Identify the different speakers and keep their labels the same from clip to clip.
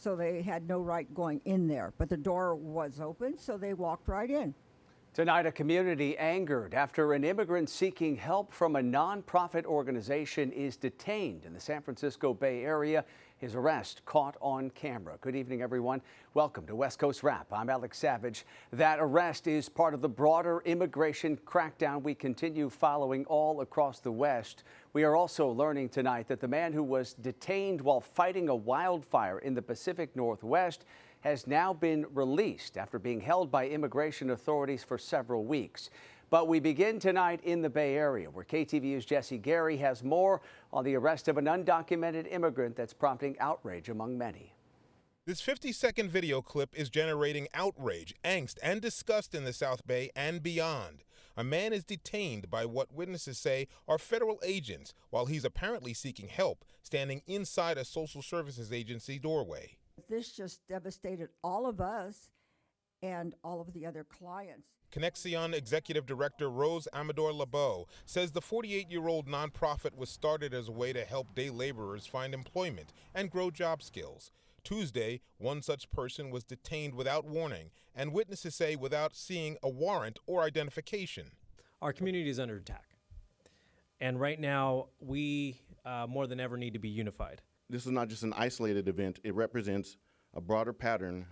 Speaker 1: so they had no right going in there. But the door was open, so they walked right in.
Speaker 2: Tonight, a community angered after an immigrant seeking help from a nonprofit organization is detained in the San Francisco Bay Area. His arrest caught on camera. Good evening, everyone. Welcome to West Coast Wrap. I'm Alex Savage. That arrest is part of the broader immigration crackdown we continue following all across the West. We are also learning tonight that the man who was detained while fighting a wildfire in the Pacific Northwest has now been released after being held by immigration authorities for several weeks. But we begin tonight in the Bay Area, where KTVU's Jesse Gary has more on the arrest of an undocumented immigrant that's prompting outrage among many.
Speaker 3: This 50-second video clip is generating outrage, angst, and disgust in the South Bay and beyond. A man is detained by what witnesses say are federal agents while he's apparently seeking help, standing inside a social services agency doorway.
Speaker 1: This just devastated all of us and all of the other clients.
Speaker 3: Connexion Executive Director Rose Amador-Lebeau says the 48-year-old nonprofit was started as a way to help day laborers find employment and grow job skills. Tuesday, one such person was detained without warning, and witnesses say without seeing a warrant or identification.
Speaker 4: Our community is under attack, and right now we more than ever need to be unified.
Speaker 5: This is not just an isolated event. It represents a broader pattern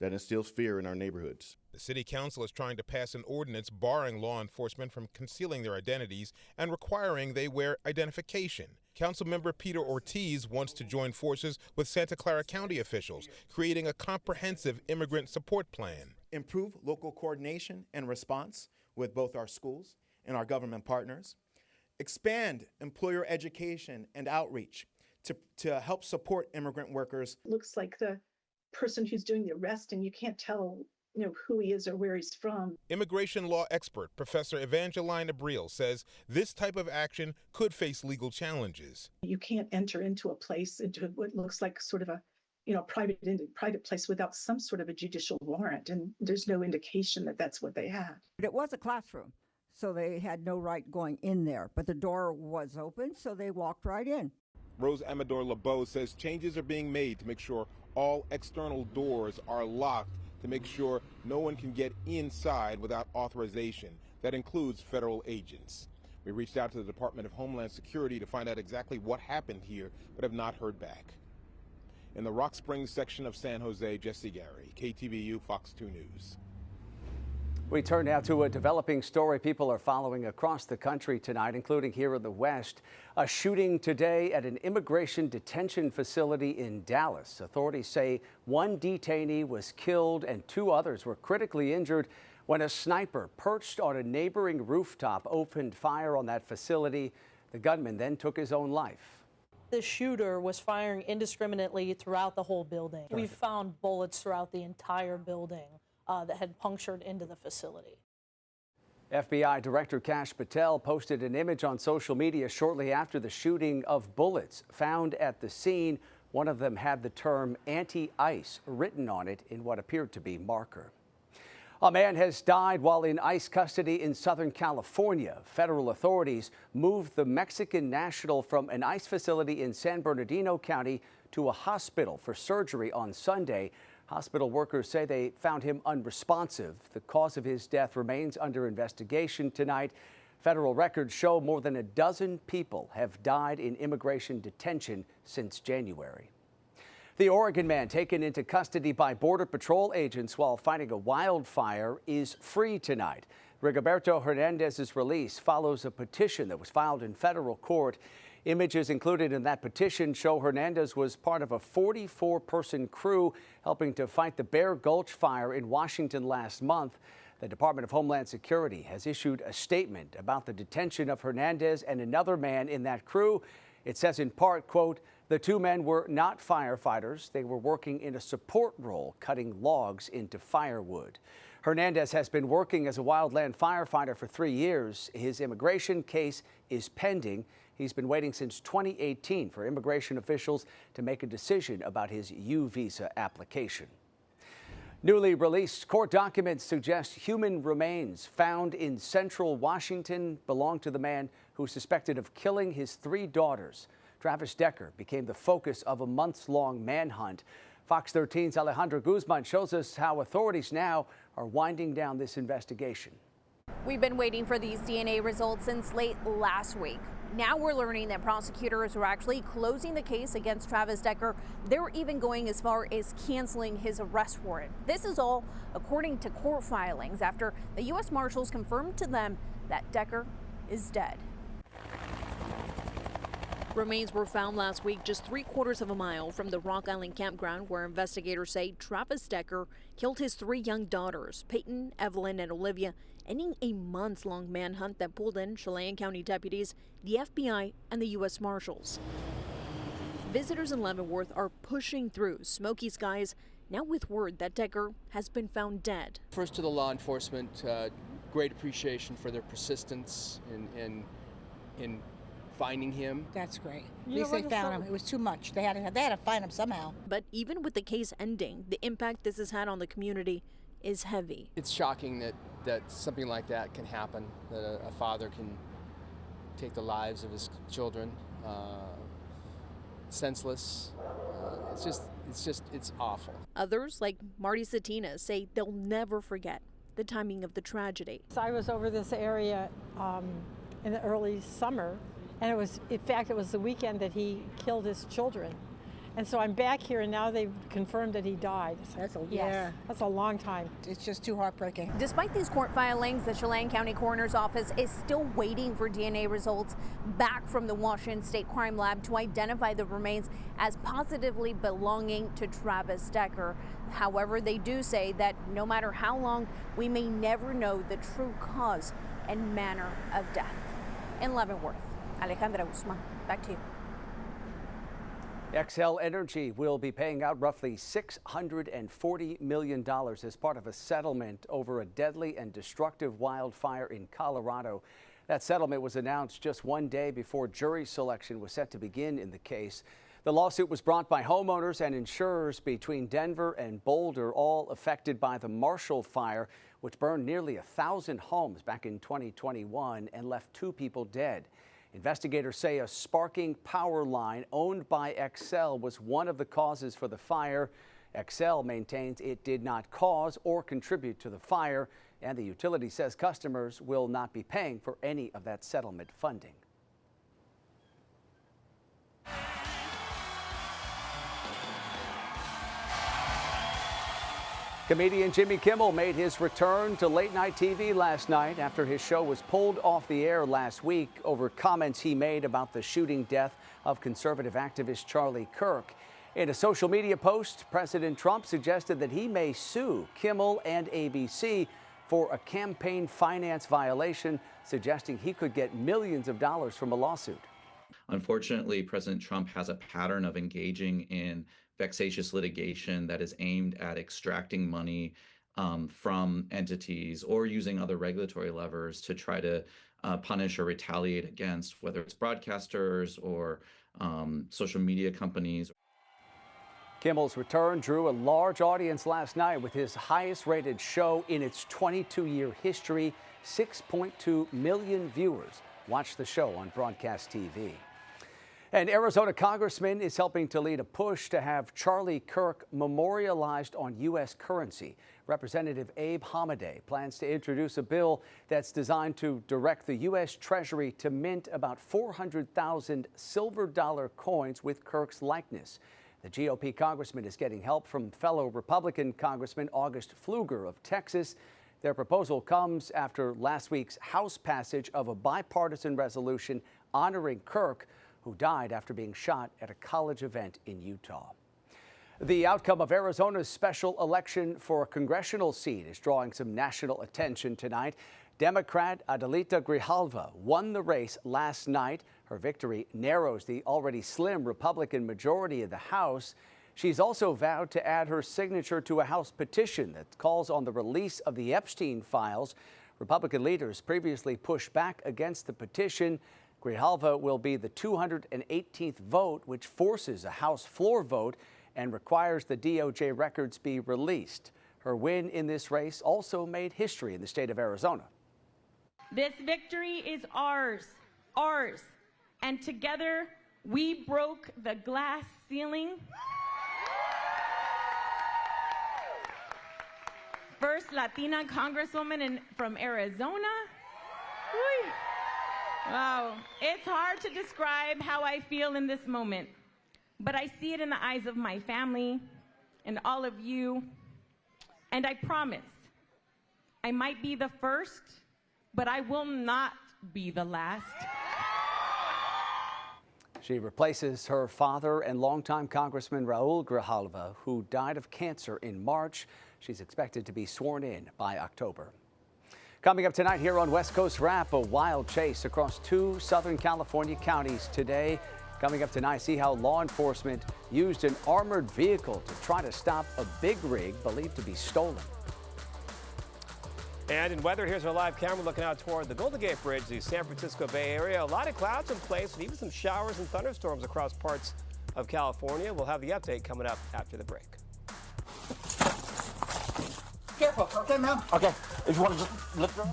Speaker 5: that instills fear in our neighborhoods.
Speaker 3: The city council is trying to pass an ordinance barring law enforcement from concealing their identities and requiring they wear identification. Councilmember Peter Ortiz wants to join forces with Santa Clara County officials, creating a comprehensive immigrant support plan.
Speaker 6: Improve local coordination and response with both our schools and our government partners. Expand employer education and outreach to help support immigrant workers.
Speaker 7: Looks like the person who's doing the arrest, and you can't tell, who he is or where he's from.
Speaker 3: Immigration law expert Professor Evangeline Abril says this type of action could face legal challenges.
Speaker 7: You can't enter into a place, into what looks like sort of a private place without some sort of a judicial warrant, and there's no indication that that's what they had.
Speaker 1: But it was a classroom, so they had no right going in there. But the door was open, so they walked right in.
Speaker 3: Rose Amador-Lebeau says changes are being made to make sure all external doors are locked, to make sure no one can get inside without authorization. That includes federal agents. We reached out to the Department of Homeland Security to find out exactly what happened here, but have not heard back. In the Rock Springs section of San Jose, Jesse Gary, KTVU, Fox 2 News.
Speaker 2: We turn now to a developing story people are following across the country tonight, including here in the West. A shooting today at an immigration detention facility in Dallas. Authorities say one detainee was killed and two others were critically injured when a sniper perched on a neighboring rooftop opened fire on that facility. The gunman then took his own life.
Speaker 8: The shooter was firing indiscriminately throughout the whole building. We found bullets throughout the entire building that had punctured into the facility.
Speaker 2: FBI Director Kash Patel posted an image on social media shortly after the shooting of bullets found at the scene. One of them had the term anti-ICE written on it in what appeared to be marker. A man has died while in ICE custody in Southern California. Federal authorities moved the Mexican national from an ICE facility in San Bernardino County to a hospital for surgery on Sunday. Hospital workers say they found him unresponsive. The cause of his death remains under investigation tonight. Federal records show more than a dozen people have died in immigration detention since January. The Oregon man taken into custody by Border Patrol agents while fighting a wildfire is free tonight. Rigoberto Hernandez's release follows a petition that was filed in federal court. Images included in that petition show Hernandez was part of a 44-person crew helping to fight the Bear Gulch fire in Washington last month. The Department of Homeland Security has issued a statement about the detention of Hernandez and another man in that crew. It says in part, quote, the two men were not firefighters. They were working in a support role, cutting logs into firewood. Hernandez has been working as a wildland firefighter for 3 years. His immigration case is pending. He's been waiting since 2018 for immigration officials to make a decision about his U visa application. Newly released court documents suggest human remains found in central Washington belong to the man who's suspected of killing his 3 daughters. Travis Decker became the focus of a months-long manhunt. Fox 13's Alejandra Guzman shows us how authorities now are winding down this investigation.
Speaker 9: We've been waiting for these DNA results since late last week. Now we're learning that prosecutors are actually closing the case against Travis Decker. They're even going as far as canceling his arrest warrant. This is all according to court filings after the U.S. Marshals confirmed to them that Decker is dead. Remains were found last week just 3/4 of a mile from the Rock Island campground where investigators say Travis Decker killed his 3 young daughters, Peyton, Evelyn, and Olivia, ending a months-long manhunt that pulled in Chelan County deputies, the FBI, and the U.S. Marshals. Visitors in Leavenworth are pushing through smoky skies, now with word that Decker has been found dead.
Speaker 10: First to the law enforcement, great appreciation for their persistence in finding him.
Speaker 11: That's great. At least they found him. It was too much. They had to find him somehow.
Speaker 9: But even with the case ending, the impact this has had on the community is heavy.
Speaker 10: It's shocking that something like that can happen, that a father can take the lives of his children, senseless. It's awful.
Speaker 9: Others, like Marty Satina, say they'll never forget the timing of the tragedy.
Speaker 12: So I was over this area in the early summer, and it was the weekend that he killed his children. And so I'm back here, and now they've confirmed that he died. That's a long time.
Speaker 11: It's just too heartbreaking.
Speaker 9: Despite these court filings, the Chelan County Coroner's Office is still waiting for DNA results back from the Washington State Crime Lab to identify the remains as positively belonging to Travis Decker. However, they do say that no matter how long, we may never know the true cause and manner of death. In Leavenworth, Alejandra Guzman, back to you.
Speaker 2: Xcel Energy will be paying out roughly $640 million as part of a settlement over a deadly and destructive wildfire in Colorado. That settlement was announced just one day before jury selection was set to begin in the case. The lawsuit was brought by homeowners and insurers between Denver and Boulder, all affected by the Marshall Fire, which burned nearly 1,000 homes back in 2021 and left 2 people dead. Investigators say a sparking power line owned by Xcel was one of the causes for the fire. Xcel maintains it did not cause or contribute to the fire, and the utility says customers will not be paying for any of that settlement funding. Comedian Jimmy Kimmel made his return to late-night TV last night after his show was pulled off the air last week over comments he made about the shooting death of conservative activist Charlie Kirk. In a social media post, President Trump suggested that he may sue Kimmel and ABC for a campaign finance violation, suggesting he could get millions of dollars from a lawsuit.
Speaker 13: Unfortunately, President Trump has a pattern of engaging in vexatious litigation that is aimed at extracting money from entities or using other regulatory levers to try to punish or retaliate against, whether it's broadcasters or social media companies.
Speaker 2: Kimmel's return drew a large audience last night with his highest-rated show in its 22-year history. 6.2 million viewers watched the show on broadcast TV. An Arizona congressman is helping to lead a push to have Charlie Kirk memorialized on U.S. currency. Representative Abe Hamadeh plans to introduce a bill that's designed to direct the U.S. Treasury to mint about 400,000 silver dollar coins with Kirk's likeness. The GOP congressman is getting help from fellow Republican Congressman August Pfluger of Texas. Their proposal comes after last week's House passage of a bipartisan resolution honoring Kirk, who died after being shot at a college event in Utah. The outcome of Arizona's special election for a congressional seat is drawing some national attention tonight. Democrat Adelita Grijalva won the race last night. Her victory narrows the already slim Republican majority in the House. She's also vowed to add her signature to a House petition that calls on the release of the Epstein files. Republican leaders previously pushed back against the petition. Grijalva will be the 218th vote, which forces a House floor vote and requires the DOJ records be released. Her win in this race also made history in the state of Arizona.
Speaker 14: This victory is ours, and together we broke the glass ceiling first Latina congresswoman from Arizona. Whew. Wow, it's hard to describe how I feel in this moment, but I see it in the eyes of my family and all of you, and I promise I might be the first, but I will not be the last.
Speaker 2: She replaces her father and longtime Congressman Raul Grijalva, who died of cancer in March. She's expected to be sworn in by October. Coming up tonight here on West Coast Wrap, a wild chase across 2 Southern California counties today. Coming up tonight, see how law enforcement used an armored vehicle to try to stop a big rig believed to be stolen.
Speaker 15: And in weather, here's our live camera looking out toward the Golden Gate Bridge, the San Francisco Bay Area. A lot of clouds in place and even some showers and thunderstorms across parts of California. We'll have the update coming up after the break.
Speaker 16: Careful, okay, ma'am? Okay, if you want to just lift her.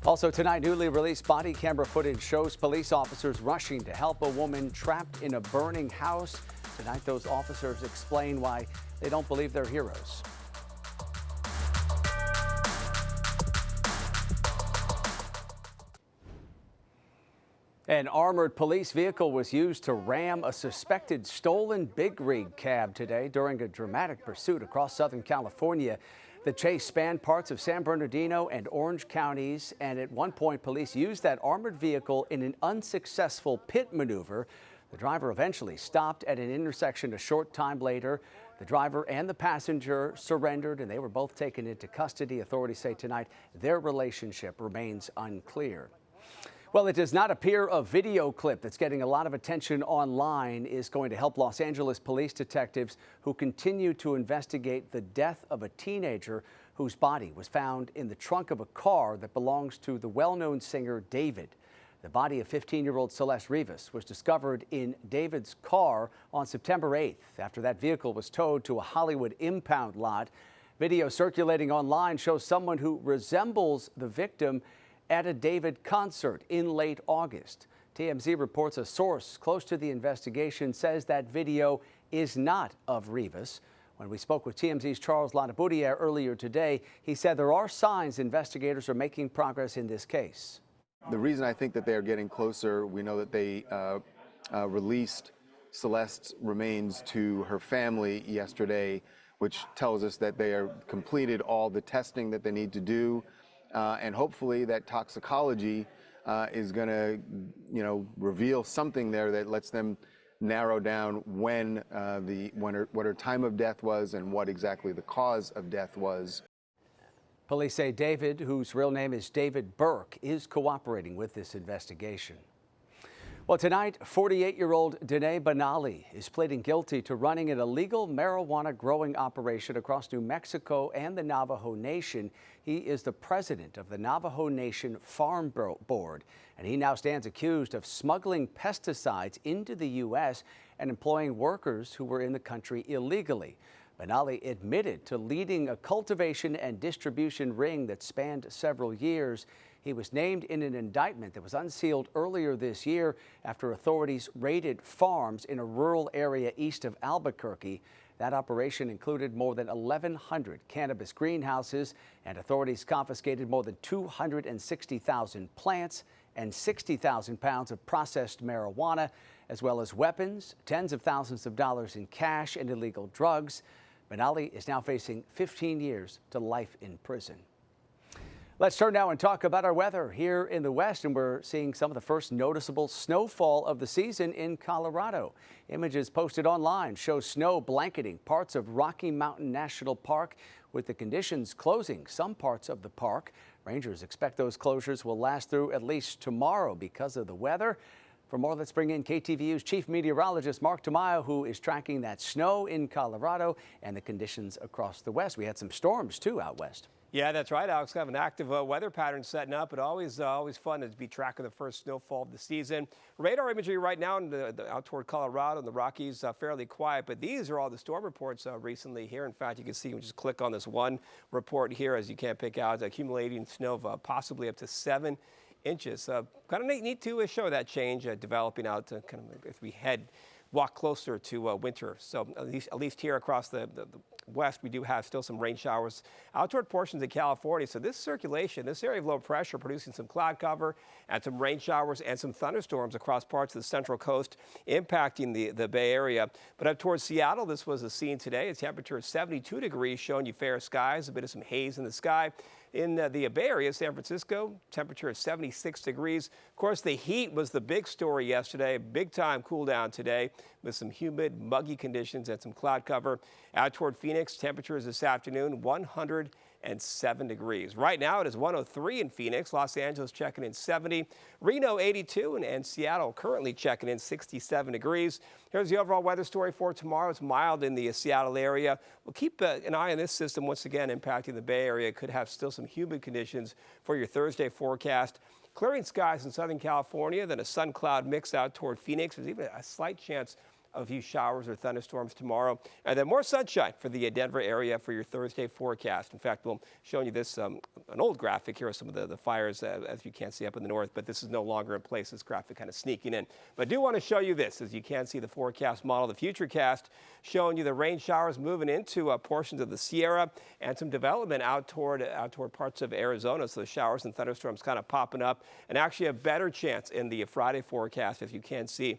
Speaker 2: Also tonight, newly released body camera footage shows police officers rushing to help a woman trapped in a burning house. Tonight, those officers explain why they don't believe they're heroes. An armored police vehicle was used to ram a suspected stolen big rig cab today during a dramatic pursuit across Southern California. The chase spanned parts of San Bernardino and Orange counties, and at one point police used that armored vehicle in an unsuccessful pit maneuver. The driver eventually stopped at an intersection a short time later. The driver and the passenger surrendered, and they were both taken into custody. Authorities say tonight their relationship remains unclear. Well, it does not appear a video clip that's getting a lot of attention online is going to help Los Angeles police detectives who continue to investigate the death of a teenager whose body was found in the trunk of a car that belongs to the well-known singer David. The body of 15-year-old Celeste Rivas was discovered in David's car on September 8th after that vehicle was towed to a Hollywood impound lot. Video circulating online shows someone who resembles the victim at a David concert in late August. TMZ reports a source close to the investigation says that video is not of Rivas. When we spoke with TMZ's Charles Lanaboudiere earlier today, he said there are signs investigators are making progress in this case.
Speaker 17: The reason I think that they are getting closer, we know that they released Celeste's remains to her family yesterday, which tells us that they are completed all the testing that they need to do. And hopefully that toxicology is going to, reveal something there that lets them narrow down when what her time of death was and what exactly the cause of death was.
Speaker 2: Police say David, whose real name is David Burke, is cooperating with this investigation. Well, tonight, 48-year-old Dene Benali is pleading guilty to running an illegal marijuana growing operation across New Mexico and the Navajo Nation. He is the president of the Navajo Nation Farm Board, and he now stands accused of smuggling pesticides into the U.S. and employing workers who were in the country illegally. Benali admitted to leading a cultivation and distribution ring that spanned several years. He was named in an indictment that was unsealed earlier this year after authorities raided farms in a rural area east of Albuquerque. That operation included more than 1,100 cannabis greenhouses, and authorities confiscated more than 260,000 plants and 60,000 pounds of processed marijuana, as well as weapons, tens of thousands of dollars in cash, and illegal drugs. Benali is now facing 15 years to life in prison. Let's turn now and talk about our weather here in the West, and we're seeing some of the first noticeable snowfall of the season in Colorado. Images posted online show snow blanketing parts of Rocky Mountain National Park, with the conditions closing some parts of the park. Rangers expect those closures will last through at least tomorrow because of the weather. For more, let's bring in KTVU's chief meteorologist, Mark Tamayo, who is tracking that snow in Colorado and the conditions across the West. We had some storms, too, out west.
Speaker 15: Yeah, that's right, Alex. Kind of an active weather pattern setting up, but always fun to be tracking the first snowfall of the season. Radar imagery right now out toward Colorado and the Rockies, fairly quiet, but these are all the storm reports recently here. In fact, you can see, just click on this one report here, as you can't pick out, accumulating snow of possibly up to 7 inches. Kind of neat to show that change developing out kind of as we walk closer to winter. So at least here across the west, we do have still some rain showers out toward portions of California. So this circulation, this area of low pressure producing some cloud cover and some rain showers and some thunderstorms across parts of the central coast impacting the Bay Area. But up towards Seattle, this was a scene today. A temperature of 72 degrees showing you fair skies, a bit of some haze in the sky. In the Bay Area, San Francisco, temperature of 76 degrees. Of course, the heat was the big story yesterday. Big time cool down today with some humid, muggy conditions and some cloud cover. Out toward Phoenix, temperatures this afternoon, 107 degrees. Right now, it is 103 in Phoenix. Los Angeles checking in 70. Reno, 82. And Seattle currently checking in 67 degrees. Here's the overall weather story for tomorrow. It's mild in the Seattle area. We'll keep an eye on this system once again impacting the Bay Area. Could have still some humid conditions for your Thursday forecast. Clearing skies in Southern California, then a sun-cloud mix out toward Phoenix. There's even a slight chance of a few showers or thunderstorms tomorrow. And then more sunshine for the Denver area for your Thursday forecast. In fact, we'll show you this, an old graphic. Here are some of the fires, as you can see up in the north, but this is no longer in place. This graphic kind of sneaking in. But I do want to show you this, as you can see the forecast model, the Futurecast, showing you the rain showers moving into portions of the Sierra and some development out toward parts of Arizona. So the showers and thunderstorms kind of popping up, and actually a better chance in the Friday forecast, as you can see.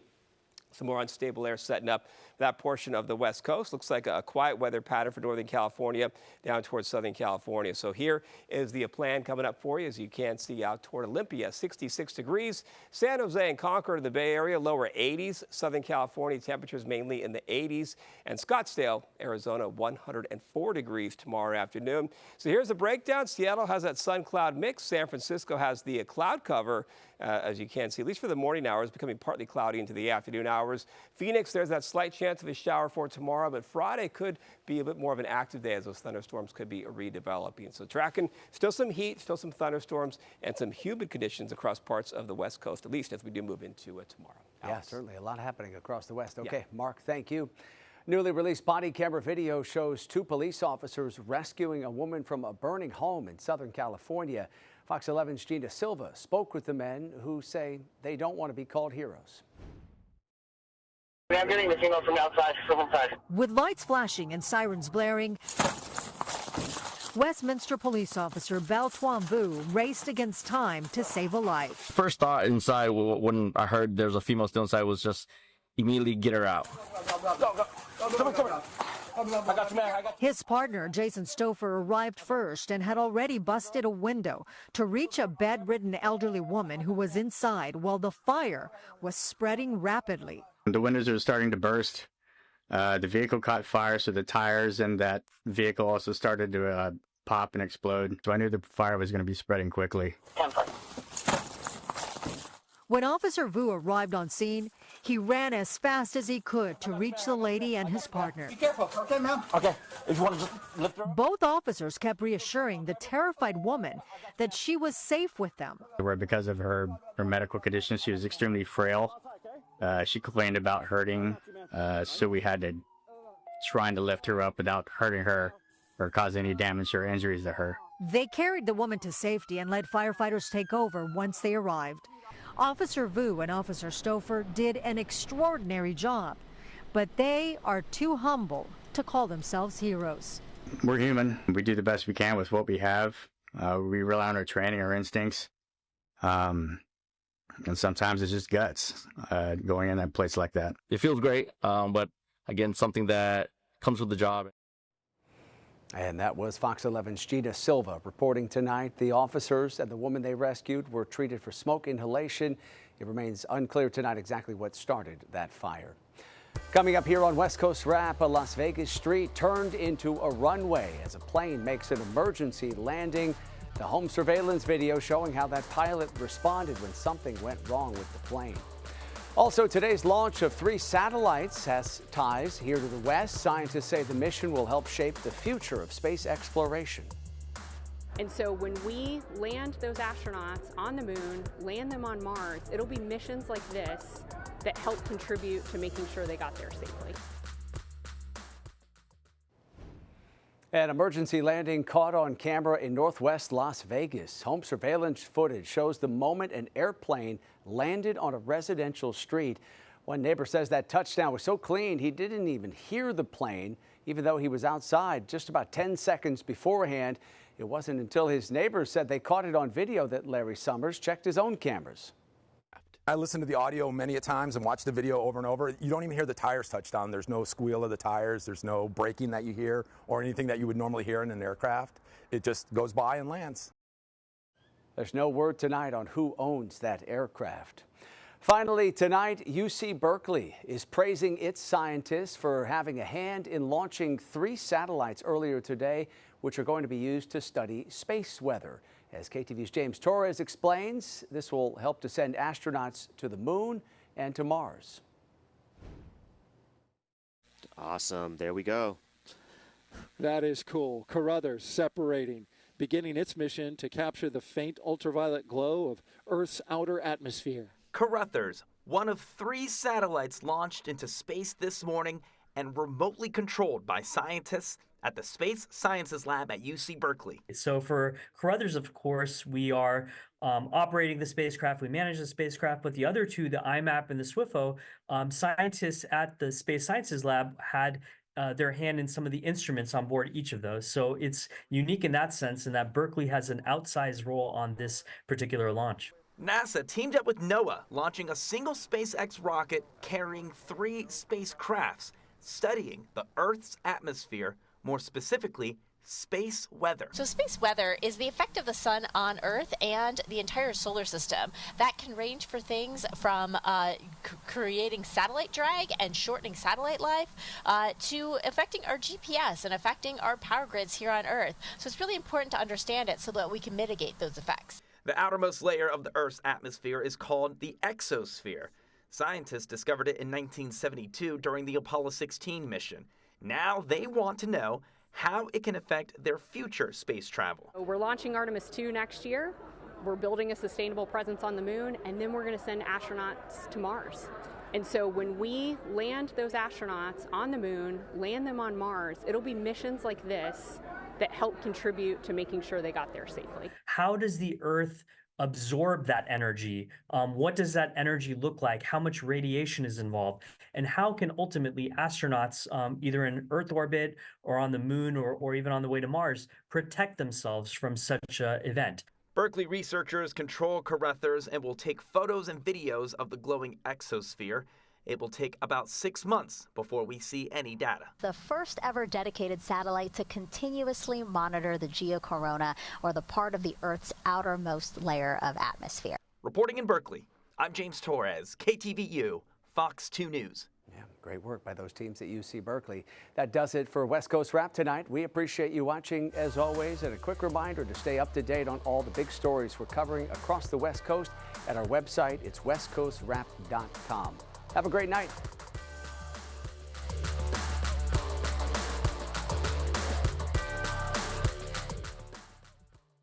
Speaker 15: Some more unstable air setting up that portion of the West Coast. Looks like a quiet weather pattern for Northern California down towards Southern California. So here is the plan coming up for you, as you can see out toward Olympia, 66 degrees. San Jose and Concord in the Bay Area, lower 80s. Southern California temperatures mainly in the 80s. And Scottsdale, Arizona, 104 degrees tomorrow afternoon. So here's the breakdown. Seattle has that sun-cloud mix. San Francisco has the cloud cover, as you can see, at least for the morning hours, becoming partly cloudy into the afternoon hours. Phoenix, there's that slight chance of a shower for tomorrow, but Friday could be a bit more of an active day, as those thunderstorms could be redeveloping. So tracking still some heat, still some thunderstorms, and some humid conditions across parts of the West Coast, at least as we do move into tomorrow.
Speaker 2: Yeah, certainly a lot happening across the West. Okay, yeah. Mark, thank you. Newly released body camera video shows 2 police officers rescuing a woman from a burning home in Southern California. Fox 11's Gina Silva spoke with the men who say they don't want to be called heroes.
Speaker 18: I'm getting the signal from outside, from inside.
Speaker 19: With lights flashing and sirens blaring, Westminster police officer Beltran Vu raced against time to save a life.
Speaker 20: First thought inside when I heard there was a female still inside was just immediately get her out.
Speaker 19: His partner, Jason Stouffer, arrived first and had already busted a window to reach a bedridden elderly woman who was inside while the fire was spreading rapidly.
Speaker 21: The windows are starting to burst. The vehicle caught fire, so the tires in that vehicle also started to pop and explode. So I knew the fire was going to be spreading quickly.
Speaker 19: When Officer Vu arrived on scene, he ran as fast as he could to reach the lady and his partner.
Speaker 16: Be careful, okay, ma'am? Okay, if you want to just lift her up.
Speaker 19: Both officers kept reassuring the terrified woman that she was safe with them.
Speaker 21: Where because of her medical condition, she was extremely frail. She complained about hurting, so we had to try to lift her up without hurting her or cause any damage or injuries to her.
Speaker 19: They carried the woman to safety and let firefighters take over once they arrived. Officer Vu and Officer Stouffer did an extraordinary job, but they are too humble to call themselves heroes.
Speaker 21: We're human. We do the best we can with what we have. We rely on our training, our instincts, and sometimes it's just guts going in a place like that.
Speaker 20: It feels great, but again, something that comes with the job.
Speaker 2: And that was Fox 11's Gina Silva reporting tonight. The officers and the woman they rescued were treated for smoke inhalation. It remains unclear tonight exactly what started that fire. Coming up here on West Coast Wrap, a Las Vegas street turned into a runway as a plane makes an emergency landing. The home surveillance video showing how that pilot responded when something went wrong with the plane. Also, today's launch of 3 satellites has ties here to the West. Scientists say the mission will help shape the future of space exploration.
Speaker 22: And so when we land those astronauts on the moon, land them on Mars, it'll be missions like this that help contribute to making sure they got there safely.
Speaker 2: An emergency landing caught on camera in northwest Las Vegas. Home surveillance footage shows the moment an airplane landed on a residential street. One neighbor says that touchdown was so clean he didn't even hear the plane. even though he was outside just about 10 seconds beforehand. It wasn't until his neighbors said they caught it on video that Larry Summers checked his own cameras.
Speaker 4: I listened to the audio many a times and watched the video over and over. You don't even hear the tires touch down. There's no squeal of the tires. There's no braking that you hear or anything that you would normally hear in an aircraft. It just goes by and lands.
Speaker 2: There's no word tonight on who owns that aircraft. Finally, tonight, UC Berkeley is praising its scientists for having a hand in launching 3 satellites earlier today, which are going to be used to study space weather. As KTVU's James Torres explains, this will help to send astronauts to the moon and to Mars.
Speaker 5: Awesome. There we go.
Speaker 23: That is cool. Carruthers separating, beginning its mission to capture the faint ultraviolet glow of Earth's outer atmosphere.
Speaker 24: Carruthers, one of 3 satellites launched into space this morning and remotely controlled by scientists at the Space Sciences Lab at UC Berkeley.
Speaker 25: So for Carruthers, of course, we are operating the spacecraft, we manage the spacecraft, but the other 2, the IMAP and the SWIFO, scientists at the Space Sciences Lab had their hand in some of the instruments on board each of those. So it's unique in that sense, in that Berkeley has an outsized role on this particular launch.
Speaker 24: NASA teamed up with NOAA, launching a single SpaceX rocket carrying 3 spacecrafts, studying the Earth's atmosphere, more specifically, space weather.
Speaker 26: So space weather is the effect of the sun on Earth and the entire solar system. That can range for things from creating satellite drag and shortening satellite life to affecting our GPS and affecting our power grids here on Earth. So it's really important to understand it so that we can mitigate those effects.
Speaker 24: The outermost layer of the Earth's atmosphere is called the exosphere. Scientists discovered it in 1972 during the Apollo 16 mission. Now they want to know how it can affect their future space travel.
Speaker 22: We're launching Artemis 2 next year. We're building a sustainable presence on the moon, and then we're going to send astronauts to Mars. And so when we land those astronauts on the moon, land them on Mars, it'll be missions like this that help contribute to making sure they got there safely.
Speaker 25: How does the Earth absorb that energy? What does that energy look like? How much radiation is involved? And how can ultimately astronauts, either in Earth orbit or on the moon or even on the way to Mars, protect themselves from such an event?
Speaker 24: Berkeley researchers control Carruthers and will take photos and videos of the glowing exosphere. It will take about 6 months before we see any data.
Speaker 26: The first ever dedicated satellite to continuously monitor the geocorona, or the part of the Earth's outermost layer of atmosphere.
Speaker 24: Reporting in Berkeley, I'm James Torres, KTVU, Fox 2 News.
Speaker 2: Yeah, great work by those teams at UC Berkeley. That does it for West Coast Wrap tonight. We appreciate you watching as always, and a quick reminder to stay up to date on all the big stories we're covering across the West Coast at our website. It's westcoastwrap.com. Have a great night.